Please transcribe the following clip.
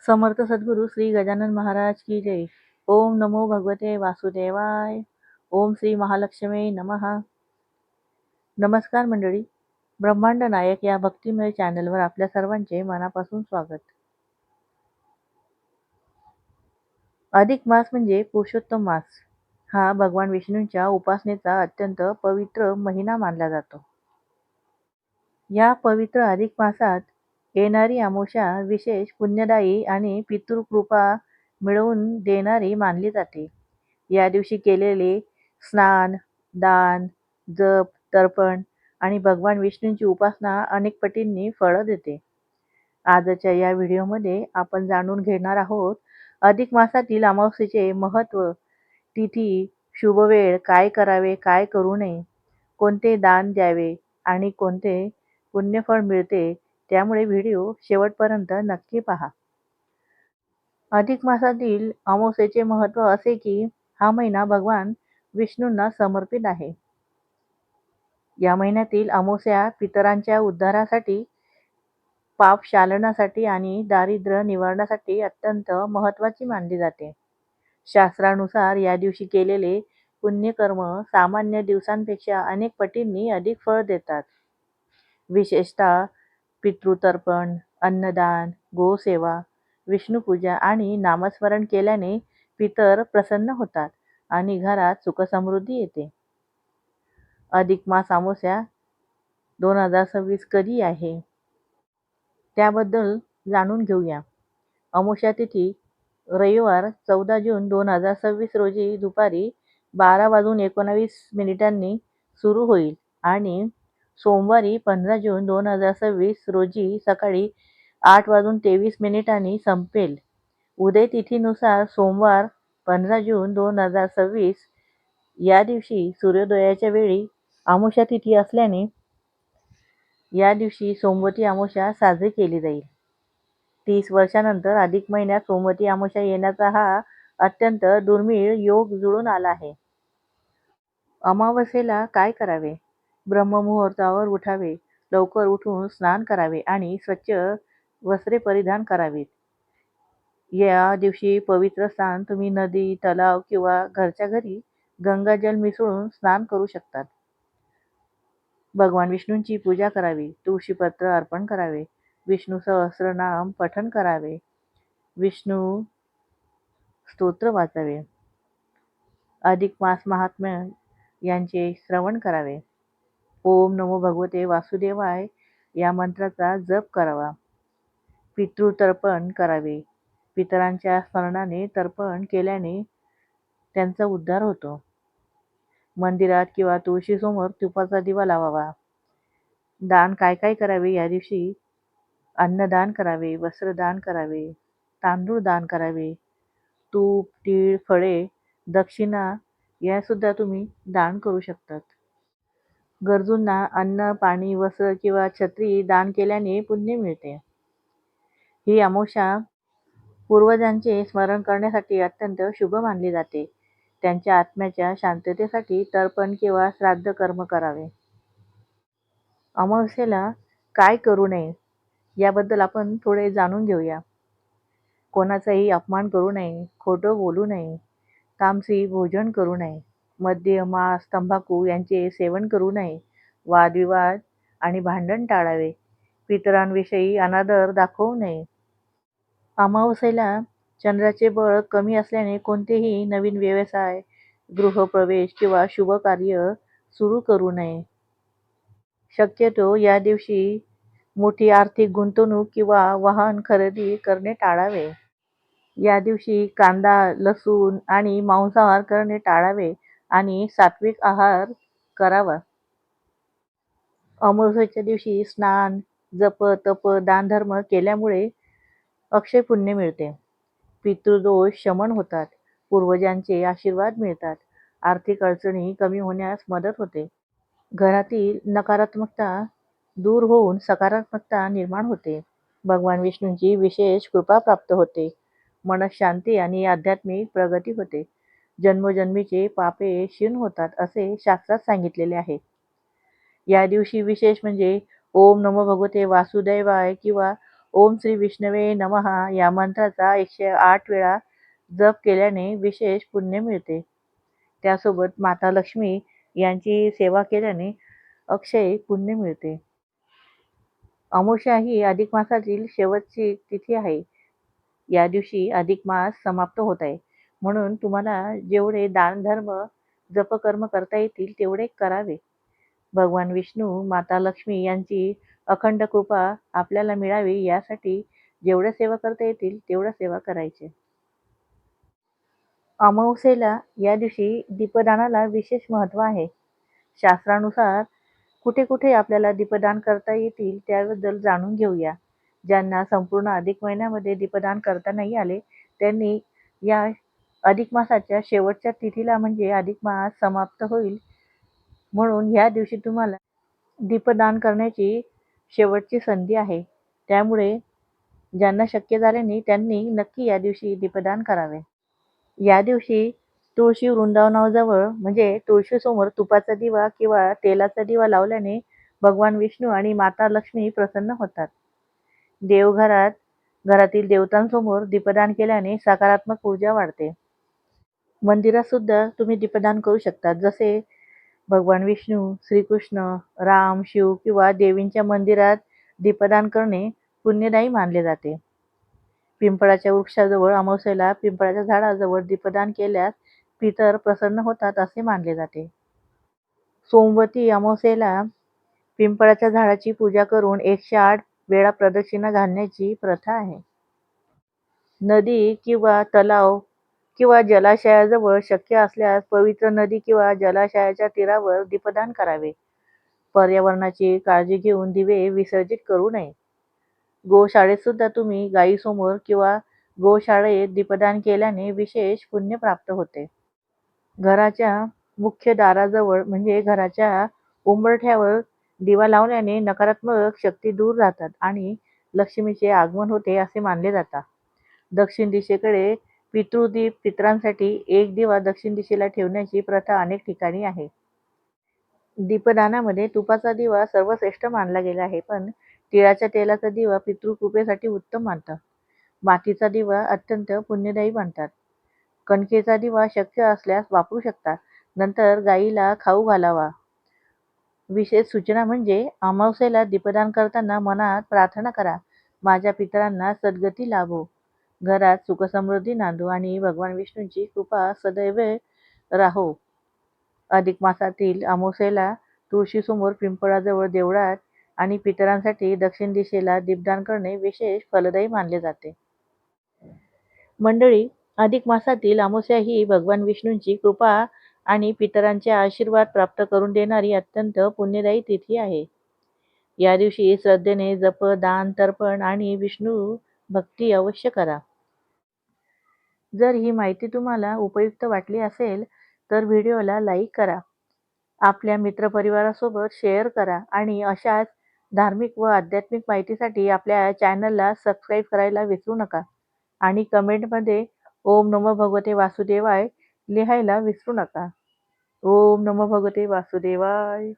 समर्थ सद्गुरू श्री गजानन महाराज की जय. ओम नमो भगवते वासुदेवाय. ओम श्री महालक्ष्मी नमः. नमस्कार मंडळी. ब्रह्मांड नायक या भक्तिमय चॅनलवर आपल्या सर्वांचे मनापासून स्वागत. अधिक मास म्हणजे पुरुषोत्तम मास. हा भगवान विष्णूंच्या उपासनेचा अत्यंत पवित्र महिना मानला जातो. या पवित्र अधिक मासात येणारी अमावस्या विशेष पुण्यदायी आणि पितृकृपा मिळवून देणारी मानली जाते. या दिवशी केलेले स्नान, दान, जप, तर्पण आणि भगवान विष्णूंची उपासना अनेक पटींनी फळं देते. आजच्या या व्हिडिओमध्ये आपण जाणून घेणार आहोत अधिक मासातील अमावस्येचे महत्त्व, तिथी, शुभवेळ, काय करावे, काय करू नये, कोणते दान द्यावे आणि कोणते पुण्यफळ मिळते. त्यामुळे व्हिडिओ शेवटपर्यंत नक्की पहा. अधिक मासातील अमावस्येचे महत्त्व असे की हा महिना भगवान विष्णूंना समर्पित आहे. या महिन्यातील अमावस्या पितरांच्या उद्धारासाठी, पापशालनासाठी आणि दारिद्र्य निवारणासाठी अत्यंत महत्त्वाची मानली जाते. शास्त्रानुसार या दिवशी केलेले पुण्यकर्म सामान्य दिवसांपेक्षा अनेक पटींनी अधिक फळ देतात. विशेषतः पितृतर्पण, अन्नदान, गोसेवा, विष्णुपूजा आणि नामस्मरण केल्याने पितर प्रसन्न होतात आणि घरात सुखसमृद्धी येते. अधिक मास अमावस्या 2026 कधी आहे त्याबद्दल जाणून घेऊया. अमावस्या तिथी रविवार 14 जून 2026 रोजी दुपारी 12:19 सुरू होईल आणि सोमवारी 15 जून 2026 रोजी सकाळी 8:23 संपेल. उदय तिथीनुसार सोमवार 15 जून 2026 या दिवशी सूर्योदयाच्या वेळी अमावस्या तिथी असल्याने या दिवशी सोमवती अमावस्या साजरी केली जाईल. 30 वर्षांनंतर अधिक महिन्यात सोमवती अमावस्या येण्याचा हा अत्यंत दुर्मिळ योग जुळून आला आहे. अमावस्येला काय करावे? ब्रह्ममुहूर्तावर उठावे, लवकर उठून स्नान करावे आणि स्वच्छ वस्त्रे परिधान करावीत. या दिवशी पवित्र स्नान तुम्ही नदी, तलाव किंवा घरच्या घरी गंगाजल मिसळून स्नान करू शकतात. भगवान विष्णूंची पूजा करावी, तुळशीपत्र अर्पण करावे, विष्णू सहस्रनाम पठण करावे, विष्णू स्तोत्र वाचावे, अधिक मास महात्म्य यांचे श्रवण करावे, ओम नमो भगवते वासुदेवाय या मंत्राचा जप करावा, पितृतर्पण करावे. पितरांच्या स्मरणाने तर्पण केल्याने त्यांचा उद्धार होतो. मंदिरात किंवा तुळशीसमोर तुपाचा दिवा लावावा. दान काय काय करावे या दिवशी? अन्नदान करावे, वस्त्रदान करावे, तांदूळ दान करावे, तूप, तीळ, फळे, दक्षिणा यासुद्धा तुम्ही दान करू शकतात. गरजूंना अन्न, पाणी, वस्त्र किंवा छत्री दान केल्याने पुण्य मिळते. ही अमावस्या पूर्वजांचे स्मरण करण्यासाठी अत्यंत शुभ मानली जाते. त्यांच्या आत्म्याच्या शांततेसाठी तर्पण किंवा श्राद्ध कर्म करावे. अमावस्येला काय करू नये याबद्दल आपण थोडे जाणून घेऊया. कोणाचाही अपमान करू नये, खोटं बोलू नये, तामसी भोजन करू नये, मद्य, मांस, तंबाखू यांचे सेवन करू नये, वादविवाद आणि भांडण टाळावे, पितरांविषयी अनादर दाखवू नये. अमावस्येला चंद्राचे बळ कमी असल्याने कोणतेही नवीन व्यवसाय, गृहप्रवेश किंवा शुभ कार्य सुरू करू नये. शक्यतो या दिवशी मोठी आर्थिक गुंतवणूक किंवा वाहन खरेदी करणे टाळावे. या दिवशी कांदा, लसूण आणि मांसाहार करणे टाळावे आणि सात्विक आहार करावा. अमावस्येच्या दिवशी स्नान, जप, तप, दानधर्म केल्यामुळे अक्षय पुण्य मिळते. पितृदोष शमन होतात, पूर्वजांचे आशीर्वाद मिळतात, आर्थिक अडचणी कमी होण्यास मदत होते, घरातील नकारात्मकता दूर होऊन सकारात्मकता निर्माण होते, भगवान विष्णूंची विशेष कृपा प्राप्त होते, मनःशांती आणि आध्यात्मिक प्रगती होते, जन्मोजन्मीचे पापे क्षीण होतात असे शास्त्रात सांगितलेले आहे. या दिवशी विशेष म्हणजे ओम नमो भगवते वासुदेवाय किंवा ओम श्री विष्णवे नमः या मंत्राचा 108 वेळा जप केल्याने विशेष पुण्य मिळते. त्यासोबत माता लक्ष्मी यांची सेवा केल्याने अक्षय पुण्य मिळते. अमावास्या ही अधिक मासातील शेवटची तिथी आहे. या दिवशी अधिक मास समाप्त होत आहे. म्हणून तुम्हाला जेवढे दानधर्म, जपकर्म करता येतील तेवढे करावे. भगवान विष्णू, माता लक्ष्मी यांची अखंड कृपा आपल्याला मिळावी यासाठी जेवढ्या सेवा करता येतील तेवढ्या सेवा करायच्या. अमावास्येला या दिवशी दीपदानाला विशेष महत्त्व आहे. शास्त्रानुसार कुठे कुठे आपल्याला दीपदान करता येतील त्याबद्दल जाणून घेऊया. ज्यांना संपूर्ण अधिक महिन्यामध्ये दीपदान करता नाही आले त्यांनी या अधिक मासाच्या शेवटच्या तिथीला म्हणजे अधिक मास समाप्त होईल म्हणून ह्या दिवशी तुम्हाला दीपदान करण्याची शेवटची संधी आहे. त्यामुळे ज्यांना शक्य झाले नाही त्यांनी नक्की या दिवशी दीपदान करावे. या दिवशी तुळशी वृंदावनाजवळ म्हणजे तुळशीसमोर तुपाचा दिवा किंवा तेलाचा दिवा लावल्याने भगवान विष्णू आणि माता लक्ष्मी प्रसन्न होतात. देवघरात घरातील देवतांसमोर दीपदान केल्याने सकारात्मक ऊर्जा वाढते. मंदिरात सुद्धा तुम्ही दीपदान करू शकता. जसे भगवान विष्णू, श्रीकृष्ण, राम, शिव किंवा देवींच्या मंदिरात दीपदान करणे पुण्यदायी मानले जाते. पिंपळाच्या वृक्षाजवळ अमावास्येला पिंपळाच्या झाडाजवळ दीपदान केल्यास पितर प्रसन्न होतात असे मानले जाते. सोमवती अमावास्येला पिंपळाच्या झाडाची पूजा करून 108 वेळा प्रदक्षिणा घालण्याची प्रथा आहे. नदी किंवा तलाव किंवा जलाशयाजवळ शक्य असल्यास पवित्र नदी किंवा जलाशयाच्या तीरावर दीपदान करावे. पर्यावरणाची काळजी घेऊन दिवे विसर्जित करू नये. गोशाळेत सुद्धा तुम्ही गायीसमोर किंवा गोशाळेत दीपदान केल्याने विशेष पुण्य प्राप्त होते. घराच्या मुख्य दाराजवळ म्हणजे घराच्या उंबरठ्यावर दिवा लावल्याने नकारात्मक शक्ती दूर जातात आणि लक्ष्मीचे आगमन होते असे मानले जातात. दक्षिण दिशेकडे पितृदीप पितरांसाठी एक दिवा दक्षिण दिशेला ठेवण्याची प्रथा अनेक ठिकाणी आहे. दीपदानामध्ये तुपाचा दिवा सर्वश्रेष्ठ मानला गेला आहे, पण तिळाच्या तेलाचा दिवा पितृकृपेसाठी उत्तम मानतात. मातीचा दिवा अत्यंत पुण्यदायी मानतात. कणकेचा दिवा शक्य असल्यास वापरू शकता. नंतर गायीला खाऊ घालावा. विशेष सूचना म्हणजे अमावास्येला दीपदान करताना मनात प्रार्थना करा, माझ्या पितरांना सद्गती लाभो, घरात सुखसमृद्धी नांदो आणि भगवान विष्णूंची कृपा सदैव राहो. अधिक मासातील अमावास्येला तुळशीसमोर, पिंपळाजवळ, देवळात आणि पितरांसाठी दक्षिण दिशेला दीपदान करणे विशेष फलदायी मानले जाते. मंडळी, अधिक मासातील अमावास्या ही भगवान विष्णूंची कृपा आणि पितरांचे आशीर्वाद प्राप्त करून देणारी अत्यंत पुण्यदायी तिथी आहे. या दिवशी श्रद्धेने जप, दान, तर्पण आणि विष्णू भक्ती अवश्य करा. जर ही माहिती तुम्हाला उपयुक्त वाटली असेल तर व्हिडिओला लाईक करा, आपल्या मित्रपरिवारासोबत शेअर करा आणि अशाच धार्मिक व आध्यात्मिक माहितीसाठी आपल्या चॅनलला सबस्क्राईब करायला विसरू नका आणि कमेंटमध्ये ओम नमो भगवते वासुदेवाय लिहायला विसरू नका. ओम नमो भगवते वासुदेवाय.